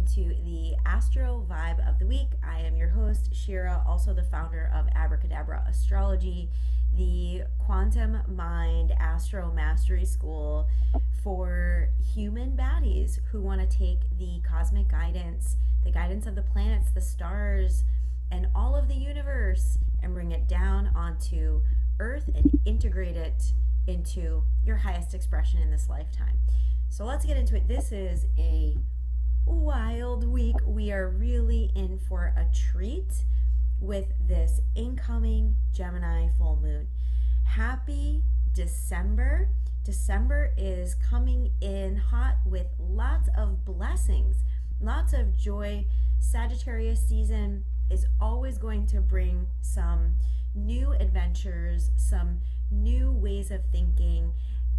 welcome to the Astro Vibe of the Week. I am your host, Shira, also the founder of Abracadabra Astrology, the quantum mind astro mastery school for human baddies who want to take the cosmic guidance, the guidance of the planets, the stars, and all of the universe, and bring it down onto Earth and integrate it into your highest expression in this lifetime. So let's get into it. This is a wild week. We are really in for a treat with this incoming Gemini full moon. Happy December. December is coming in hot with lots of blessings, lots of joy. Sagittarius season is always going to bring some new adventures, some new ways of thinking,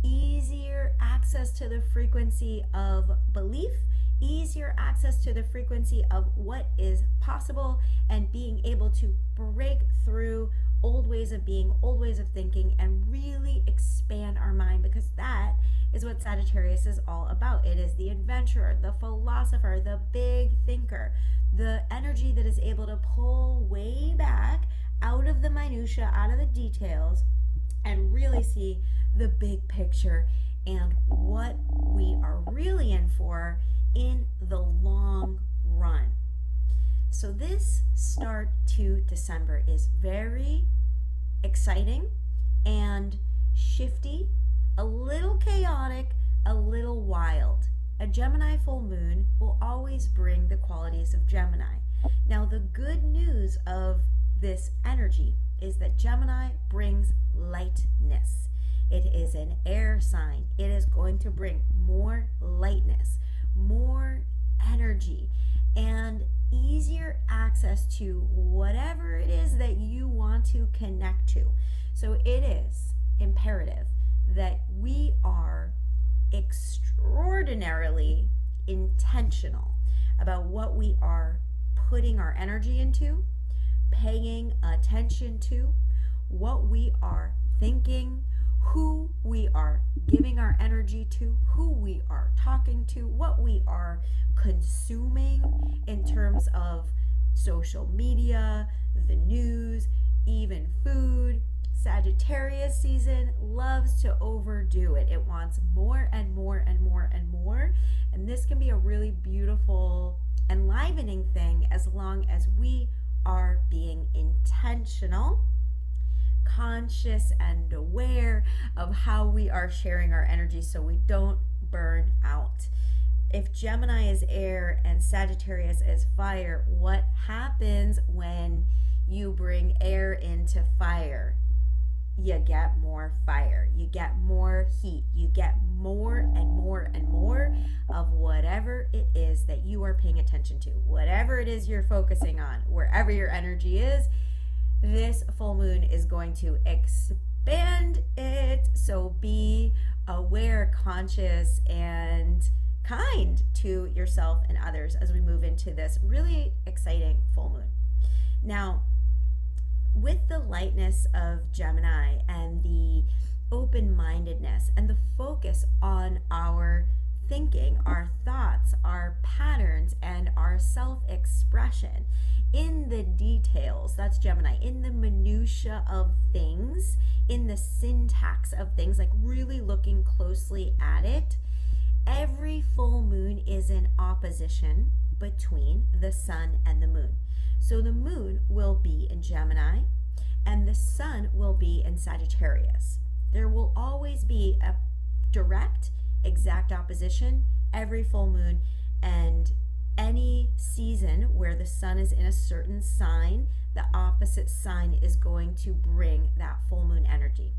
easier access to the frequency of belief, easier access to the frequency of what is possible, and being able to break through old ways of being, old ways of thinking, and really expand our mind, because that is what Sagittarius is all about. It is the adventurer, the philosopher, the big thinker, the energy that is able to pull way back out of the minutia, out of the details, and really see the big picture and what we are really in for in the long run. So this start to December is very exciting and shifty, a little chaotic, a little wild. A Gemini full moon will always bring the qualities of Gemini. Now, the good news of this energy is that Gemini brings lightness. It is an air sign. It is going to bring more lightness, more energy, and easier access to whatever it is that you want to connect to. So it is imperative that we are extraordinarily intentional about what we are putting our energy into, paying attention to, what we are thinking, who we are giving our energy to, who we are talking to, what we are consuming in terms of social media, the news, even food. Sagittarius season loves to overdo it. It wants more and more and more and more. And this can be a really beautiful, enlivening thing as long as we are being intentional, conscious, and aware of how we are sharing our energy so we don't burn out. If Gemini is air and Sagittarius is fire, what happens when you bring air into fire? You get more fire, you get more heat, you get more and more and more of whatever it is that you are paying attention to, whatever it is you're focusing on, wherever your energy is. This full moon is going to expand it. So be aware, conscious, and kind to yourself and others as we move into this really exciting full moon. Now, with the lightness of Gemini and the open-mindedness and the focus on our thinking, our thoughts, our patterns, and our self-expression in the details, that's Gemini, in the minutia of things, in the syntax of things, like really looking closely at it. Every full moon is in opposition between the sun and the moon. So the moon will be in Gemini and the sun will be in Sagittarius. There will always be a direct, exact opposition every full moon, and any season where the sun is in a certain sign, the opposite sign is going to bring that full moon energy.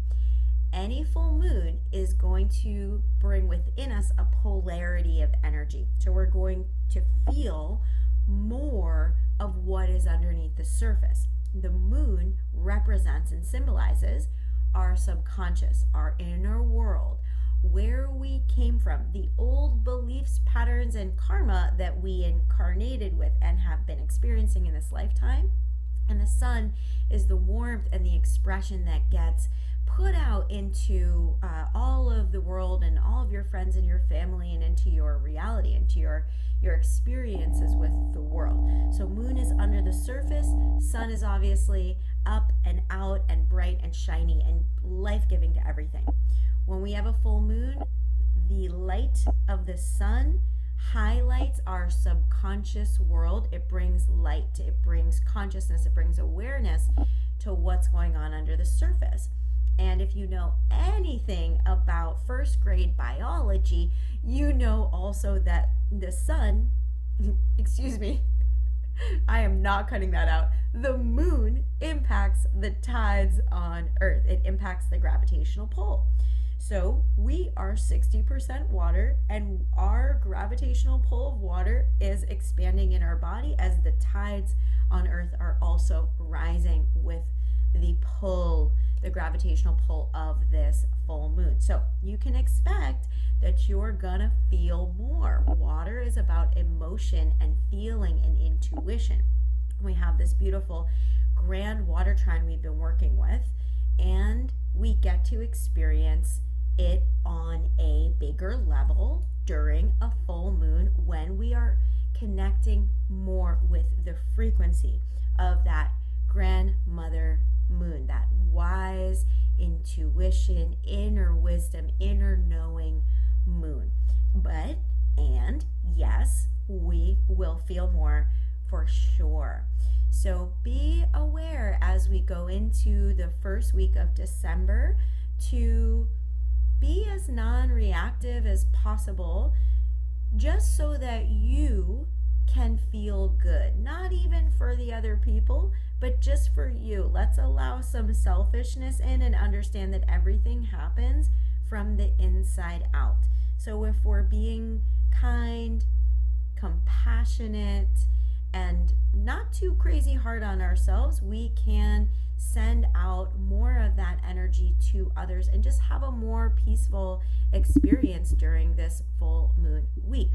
Any full moon is going to bring within us a polarity of energy. So we're going to feel more of what is underneath the surface. The moon represents and symbolizes our subconscious, our inner world, where we came from, the old beliefs, patterns, and karma that we incarnated with and have been experiencing in this lifetime. And the sun is the warmth and the expression that gets put out into all of the world and all of your friends and your family, and into your reality, into your experiences with the world. So moon is under the surface, sun is obviously up and out and bright and shiny and life-giving to everything. When we have a full moon, the light of the sun highlights our subconscious world. It brings light, it brings consciousness, it brings awareness to what's going on under the surface. And if you know anything about first grade biology, you know also that the sun, excuse me, I am not cutting that out. The moon impacts the tides on Earth. It impacts the gravitational pull. So we are 60% water, and our gravitational pull of water is expanding in our body as the tides on Earth are also rising with the pull, the gravitational pull of this full moon. So you can expect that you're gonna feel more. Water is about emotion and feeling and intuition. We have this beautiful grand water trine we've been working with, and we get to experience it on a bigger level during a full moon when we are connecting more with the frequency of that grandmother moon, that wise intuition, inner wisdom, inner knowing moon. And yes, we will feel more for sure. So be aware as we go into the first week of December to be as non-reactive as possible, just so that you can feel good, not even for the other people, but just for you. Let's allow some selfishness in and understand that everything happens from the inside out. So if we're being kind, compassionate, and not too crazy hard on ourselves, we can send out more of that energy to others and just have a more peaceful experience during this full moon week.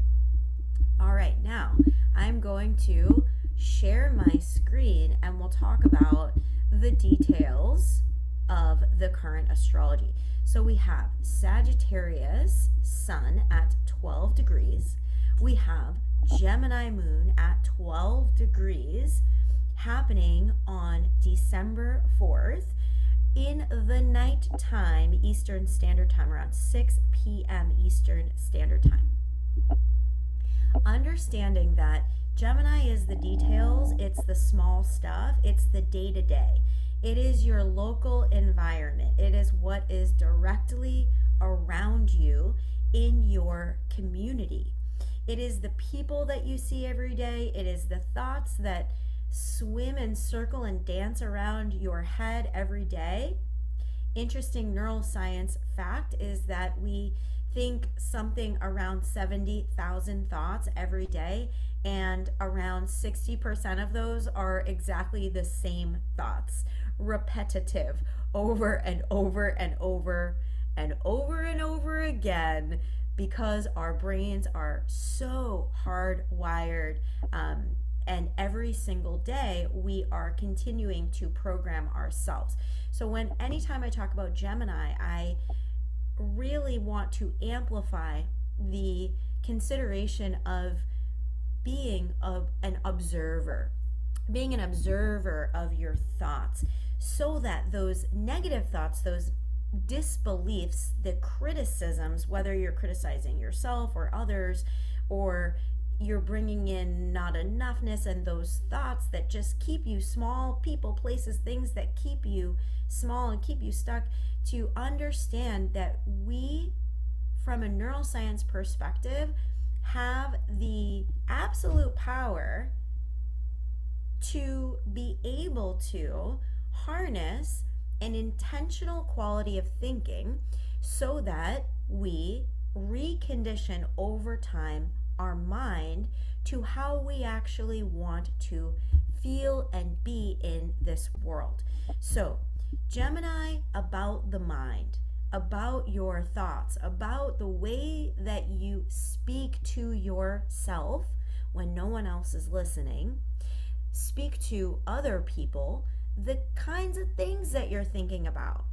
All right, now I'm going to share my screen and we'll talk about the details of the current astrology. So we have Sagittarius sun at 12 degrees. We have Gemini moon at 12 degrees happening on December 4th in the night time, Eastern Standard Time, around 6 p.m. Eastern Standard Time. Understanding that Gemini is the details, it's the small stuff, it's the day-to-day. It is your local environment. It is what is directly around you in your community. It is the people that you see every day. It is the thoughts that swim and circle and dance around your head every day. Interesting neuroscience fact is that we think something around 70,000 thoughts every day, and around 60% of those are exactly the same thoughts, repetitive, over and over and over and over and over again, because our brains are so hardwired, and every single day we are continuing to program ourselves. So anytime I talk about Gemini, I really want to amplify the consideration of being an observer of your thoughts, so that those negative thoughts, those disbeliefs, the criticisms, whether you're criticizing yourself or others, or you're bringing in not enoughness, and those thoughts that just keep you small, people, places, things that keep you small and keep you stuck, to understand that we, from a neuroscience perspective, have the absolute power to be able to harness an intentional quality of thinking, so that we recondition over time our mind to how we actually want to feel and be in this world. So Gemini, about the mind, about your thoughts, about the way that you speak to yourself when no one else is listening, speak to other people, the kinds of things that you're thinking about.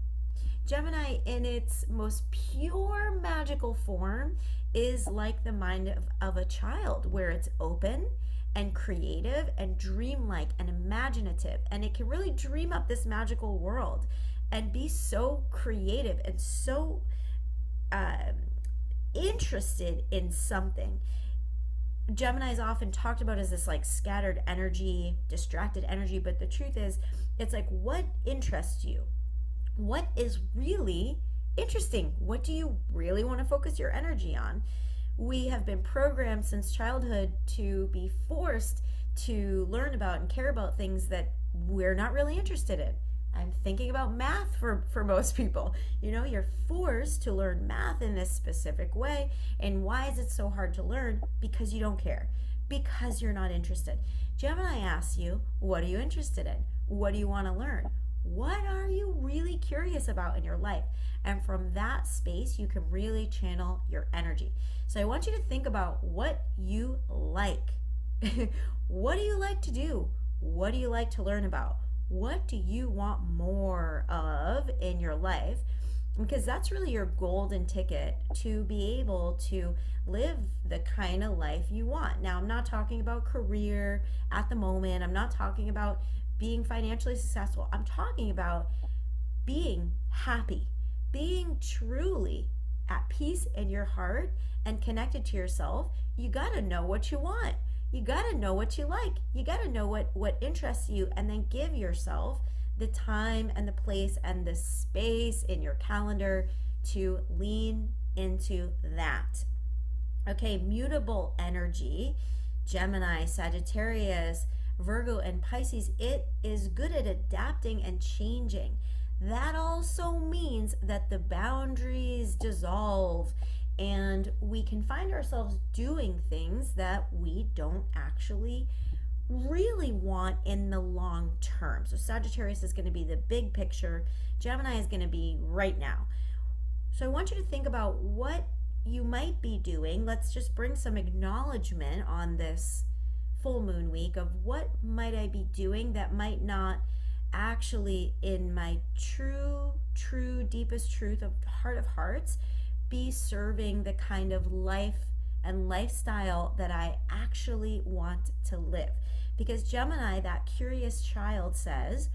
Gemini, in its most pure magical form, is like the mind of a child, where it's open and creative and dreamlike and imaginative. And it can really dream up this magical world and be so creative and so interested in something. Gemini is often talked about as this like scattered energy, distracted energy, but the truth is, it's like, what interests you? What is really interesting? What do you really want to focus your energy on? We have been programmed since childhood to be forced to learn about and care about things that we're not really interested in. I'm thinking about math for most people. You know, you're forced to learn math in this specific way. And why is it so hard to learn? Because you don't care. Because you're not interested. Gemini asks you, what are you interested in? What do you want to learn? What are you really curious about in your life? And from that space, you can really channel your energy. So I want you to think about what you like. What do you like to do? What do you like to learn about? What do you want more of in your life? Because that's really your golden ticket to be able to live the kind of life you want. Now, I'm not talking about career at the moment. I'm not talking about being financially successful. I'm talking about being happy, being truly at peace in your heart and connected to yourself. You got to know what you want. You got to know what you like. You got to know what interests you, and then give yourself the time and the place and the space in your calendar to lean into that. Okay, mutable energy, Gemini, Sagittarius, Virgo, and Pisces, it is good at adapting and changing. That also means that the boundaries dissolve and we can find ourselves doing things that we don't actually really want in the long term. So Sagittarius is going to be the big picture. Gemini is going to be right now. So I want you to think about what you might be doing. Let's just bring some acknowledgement on this full moon week of what might I be doing that might not actually, in my true deepest truth of heart of hearts, be serving the kind of life and lifestyle that I actually want to live. Because Gemini, that curious child, says,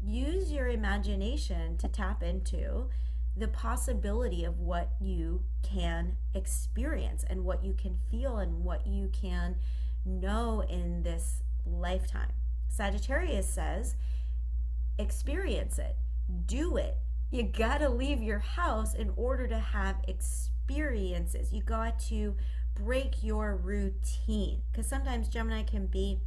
use your imagination to tap into the possibility of what you can experience and what you can feel and what you can know in this lifetime. Sagittarius says, experience it, do it. You gotta leave your house in order to have experiences. You got to break your routine, because sometimes Gemini can be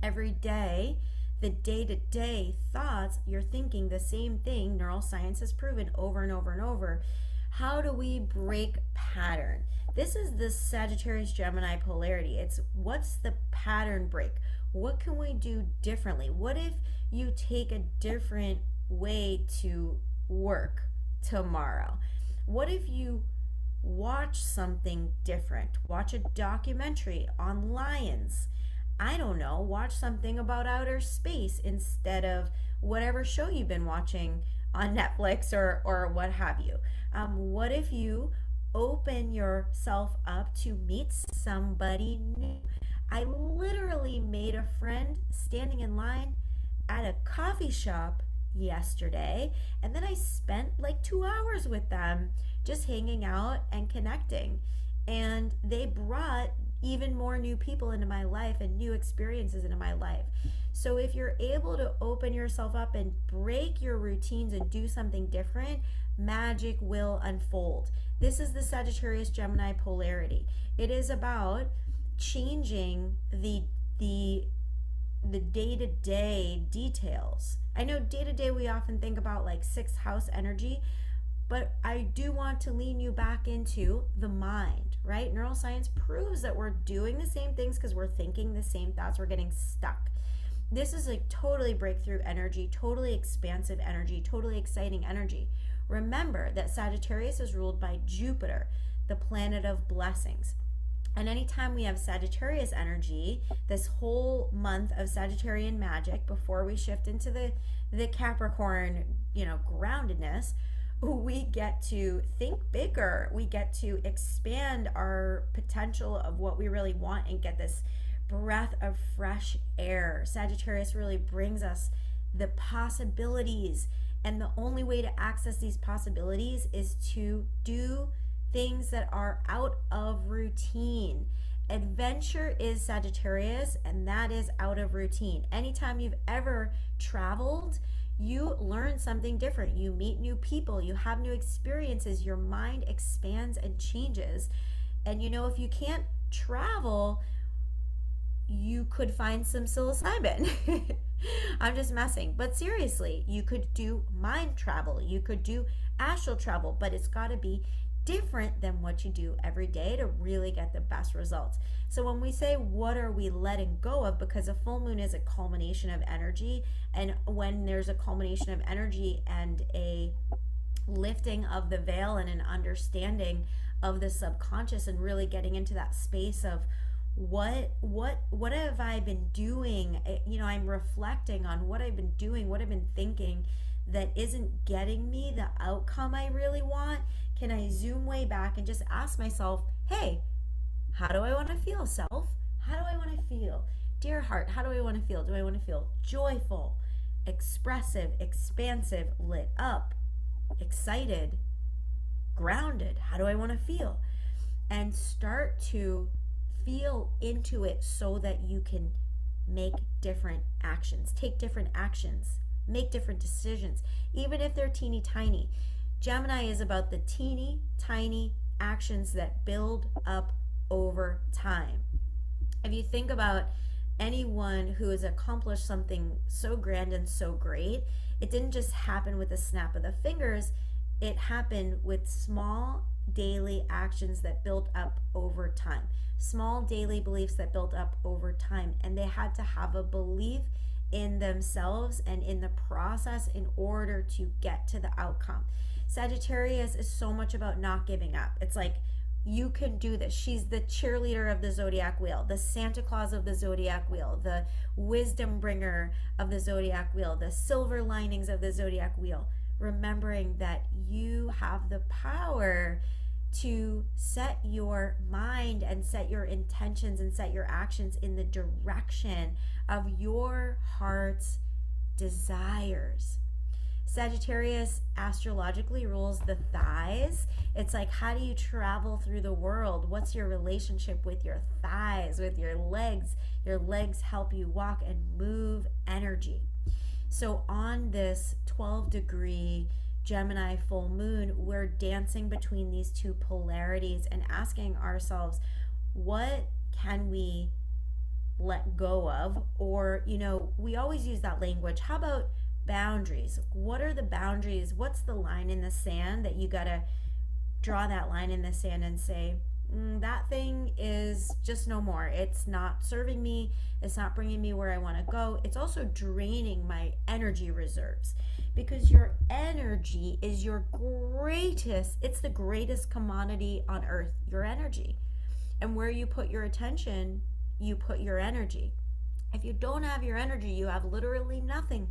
every day, the day-to-day thoughts, you're thinking the same thing. Neuroscience has proven over and over and over. How do we break pattern? This is the Sagittarius Gemini polarity. It's what's the pattern break? What can we do differently? What if you take a different way to work tomorrow? What if you watch something different? Watch a documentary on lions. I don't know, watch something about outer space instead of whatever show you've been watching on Netflix or what have you. What if you open yourself up to meet somebody new? I literally made a friend standing in line at a coffee shop yesterday, and then I spent like 2 hours with them just hanging out and connecting, and they brought even more new people into my life and new experiences into my life. So if you're able to open yourself up and break your routines and do something different, magic will unfold. This is the Sagittarius Gemini polarity. It is about changing the day-to-day details. I know day-to-day we often think about like sixth house energy, but I do want to lean you back into the mind, right? Neuroscience proves that we're doing the same things because we're thinking the same thoughts. We're getting stuck. This is a totally breakthrough energy, totally expansive energy, totally exciting energy. Remember that Sagittarius is ruled by Jupiter, the planet of blessings. And anytime we have Sagittarius energy, this whole month of Sagittarian magic before we shift into the Capricorn, groundedness, we get to think bigger. We get to expand our potential of what we really want and get this breath of fresh air. Sagittarius really brings us the possibilities, and the only way to access these possibilities is to do things that are out of routine. Adventure is Sagittarius, and that is out of routine. Anytime you've ever traveled, you learn something different. You meet new people, you have new experiences, your mind expands and changes. And you know, if you can't travel, you could find some psilocybin. I'm just messing. But seriously, you could do mind travel, you could do astral travel, but it's got to be different than what you do every day to really get the best results. So when we say what are we letting go of, because a full moon is a culmination of energy, and when there's a culmination of energy and a lifting of the veil and an understanding of the subconscious and really getting into that space of what have I been doing, you know, I'm reflecting on what I've been doing, what I've been thinking that isn't getting me the outcome I really want. Can I zoom way back and just ask myself, hey, how do I want to feel, self? How do I want to feel? Dear heart, how do I want to feel? Do I want to feel joyful, expressive, expansive, lit up, excited, grounded? How do I want to feel? And start to feel into it so that you can make different actions, take different actions, make different decisions, even if they're teeny tiny. Gemini is about the teeny tiny actions that build up over time. If you think about anyone who has accomplished something so grand and so great, it didn't just happen with a snap of the fingers. It happened with small daily actions that built up over time, small daily beliefs that built up over time, and they had to have a belief in themselves and in the process in order to get to the outcome. Sagittarius is so much about not giving up. It's like, you can do this. She's the cheerleader of the zodiac wheel, the Santa Claus of the zodiac wheel, the wisdom bringer of the zodiac wheel, the silver linings of the zodiac wheel. Remembering that you have the power to set your mind and set your intentions and set your actions in the direction of your heart's desires. Sagittarius astrologically rules the thighs. It's like, how do you travel through the world? What's your relationship with your thighs, with your legs? Your legs help you walk and move energy. So on this 12-degree Gemini full moon, we're dancing between these two polarities and asking ourselves, what can we let go of? Or, you know, we always use that language. How about boundaries? What are the boundaries? What's the line in the sand that you gotta draw that line in the sand and say, that thing is just no more. It's not serving me. It's not bringing me where I want to go. It's also draining my energy reserves, because your energy is your greatest, it's the greatest commodity on earth, your energy. And where you put your attention, you put your energy. If you don't have your energy, you have literally nothing.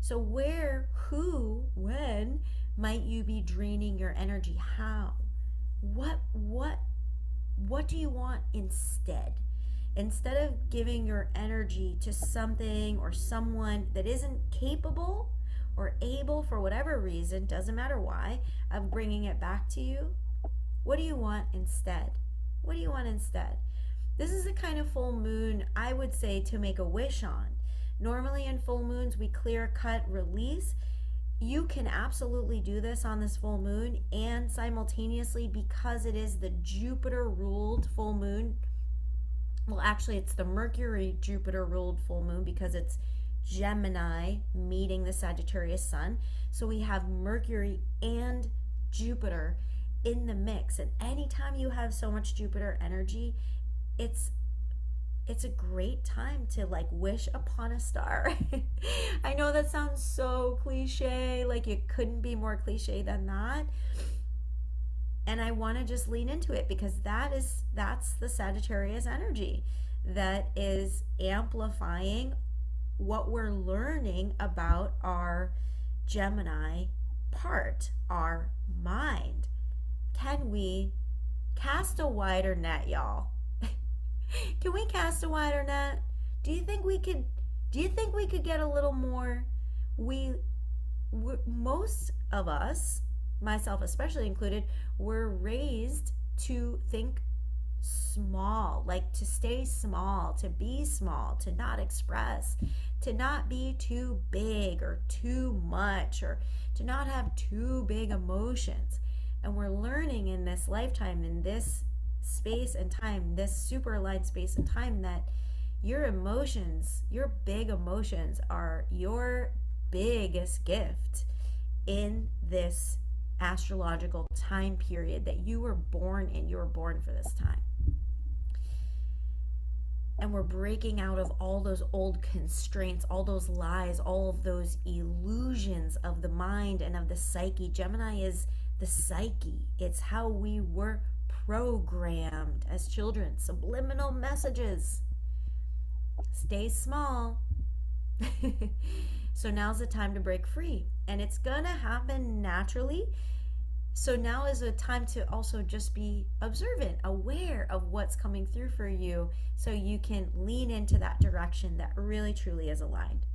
So where, who, when might you be draining your energy? How? What do you want instead? Instead of giving your energy to something or someone that isn't capable or able, for whatever reason, doesn't matter why, of bringing it back to you, what do you want instead? What do you want instead? This is the kind of full moon I would say to make a wish on. Normally in full moons, we clear cut release. You can absolutely do this on this full moon, and simultaneously, because it is the Jupiter ruled full moon, well, actually it's the Mercury Jupiter ruled full moon, because it's Gemini meeting the Sagittarius sun. So we have Mercury and Jupiter in the mix, and anytime you have so much Jupiter energy, it's a great time to like wish upon a star. I know that sounds so cliche, like it couldn't be more cliche than that. And I want to just lean into it, because that's the Sagittarius energy that is amplifying what we're learning about our Gemini part, our mind. Can we cast a wider net, y'all? Can we cast a wider net? Do you think we could get a little more? Most of us, myself especially included, were raised to think small, like to stay small, to be small, to not express, to not be too big or too much, or to not have too big emotions. And we're learning in this lifetime, in this space and time, this super aligned space and time, that your emotions, your big emotions, are your biggest gift in this astrological time period that you were born in. You were born for this time. And we're breaking out of all those old constraints, all those lies, all of those illusions of the mind and of the psyche. Gemini is the psyche. It's how we were programmed as children. Subliminal messages. Stay small. So now's the time to break free. And it's gonna happen naturally. So now is a time to also just be observant, aware of what's coming through for you, so you can lean into that direction that really truly is aligned.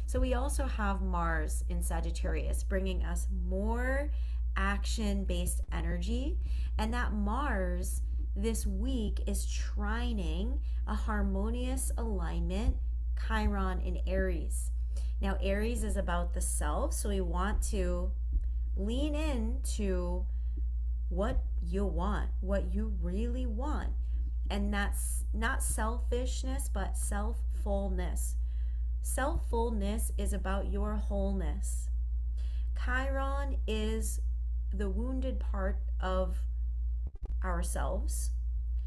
So we also have Mars in Sagittarius, bringing us more action-based energy. And that Mars this week is trining a harmonious alignment, Chiron in Aries. Now Aries is about the self, so we want to lean into what you want, what you really want. And that's not selfishness, but self-fullness. Self-fullness is about your wholeness. Chiron is the wounded part of ourselves,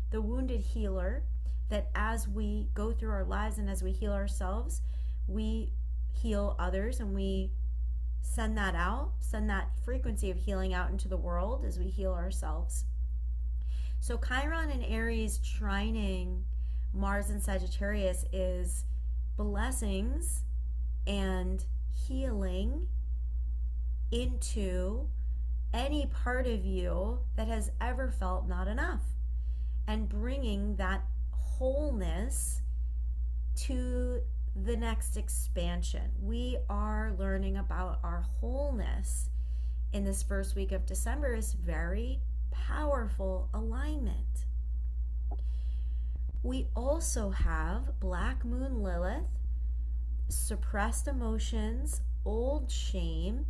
the wounded healer, that as we go through our lives and as we heal ourselves, we heal others, and we send that out, send that frequency of healing out into the world as we heal ourselves. So Chiron in Aries trining Mars in Sagittarius is blessings and healing into any part of you that has ever felt not enough, and bringing that wholeness to the next expansion. We are learning about our wholeness in this first week of December. Is very powerful alignment. We also have Black Moon Lilith, suppressed emotions, old shame,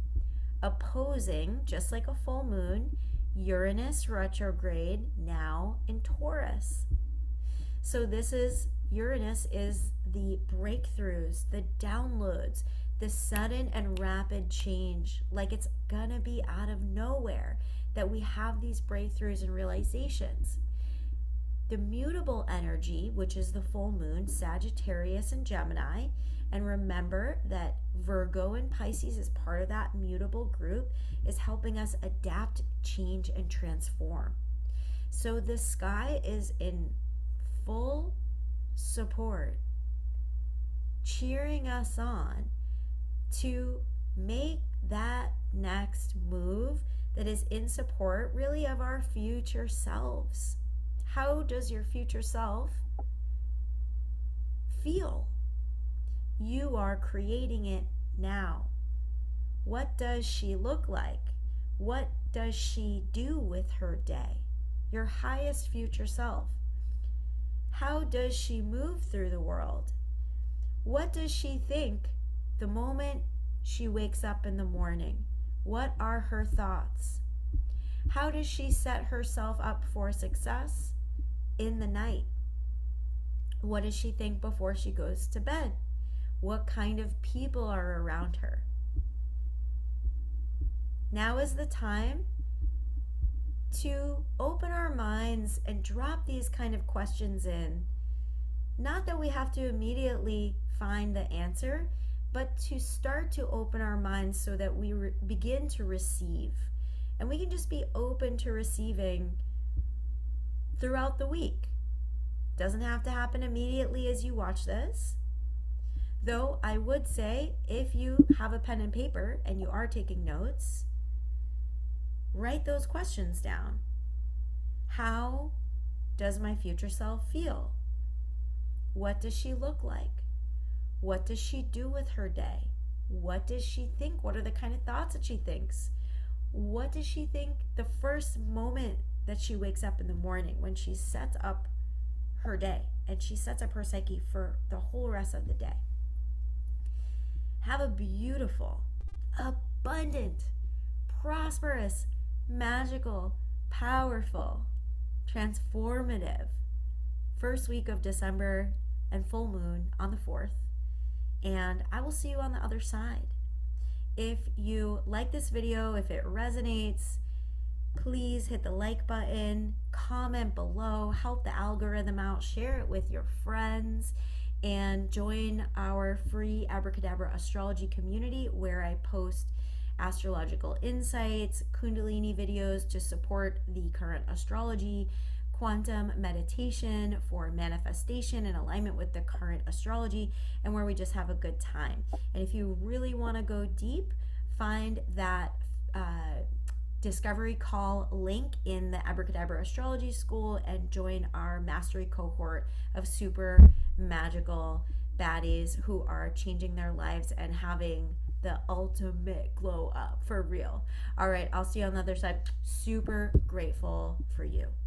opposing, just like a full moon, Uranus retrograde now in Taurus. So this is, Uranus is the breakthroughs, the downloads, the sudden and rapid change, like it's gonna be out of nowhere that we have these breakthroughs and realizations. The mutable energy, which is the full moon, Sagittarius and Gemini, and remember that Virgo and Pisces is part of that mutable group, is helping us adapt, change, and transform. So the sky is in full support, cheering us on to make that next move that is in support, really, of our future selves. How does your future self feel? You are creating it now. What does she look like? What does she do with her day? Your highest future self. How does she move through the world? What does she think the moment she wakes up in the morning? What are her thoughts? How does she set herself up for success in the night? What does she think before she goes to bed? What kind of people are around her? Now is the time to open our minds and drop these kind of questions in. Not that we have to immediately find the answer, but to start to open our minds so that we begin to receive. And we can just be open to receiving throughout the week. Doesn't have to happen immediately as you watch this. Though I would say, if you have a pen and paper and you are taking notes, Write those questions down. How does my future self feel? What does she look like? What does she do with her day? What does she think? What are the kind of thoughts that she thinks? What does she think the first moment that she wakes up in the morning, when she sets up her day and she sets up her psyche for the whole rest of the day? Have a beautiful, abundant, prosperous, magical, powerful, transformative first week of December and full moon on the 4th. And I will see you on the other side. If you like this video, if it resonates, please hit the like button, comment below, help the algorithm out, share it with your friends, and join our free Abracadabra astrology community where I post astrological insights, Kundalini videos to support the current astrology, quantum meditation for manifestation and alignment with the current astrology, and where we just have a good time. And if you really want to go deep, find that discovery call link in the Abracadabra Astrology School and join our mastery cohort of super magical baddies who are changing their lives and having the ultimate glow up for real. All right, I'll see you on the other side. Super grateful for you.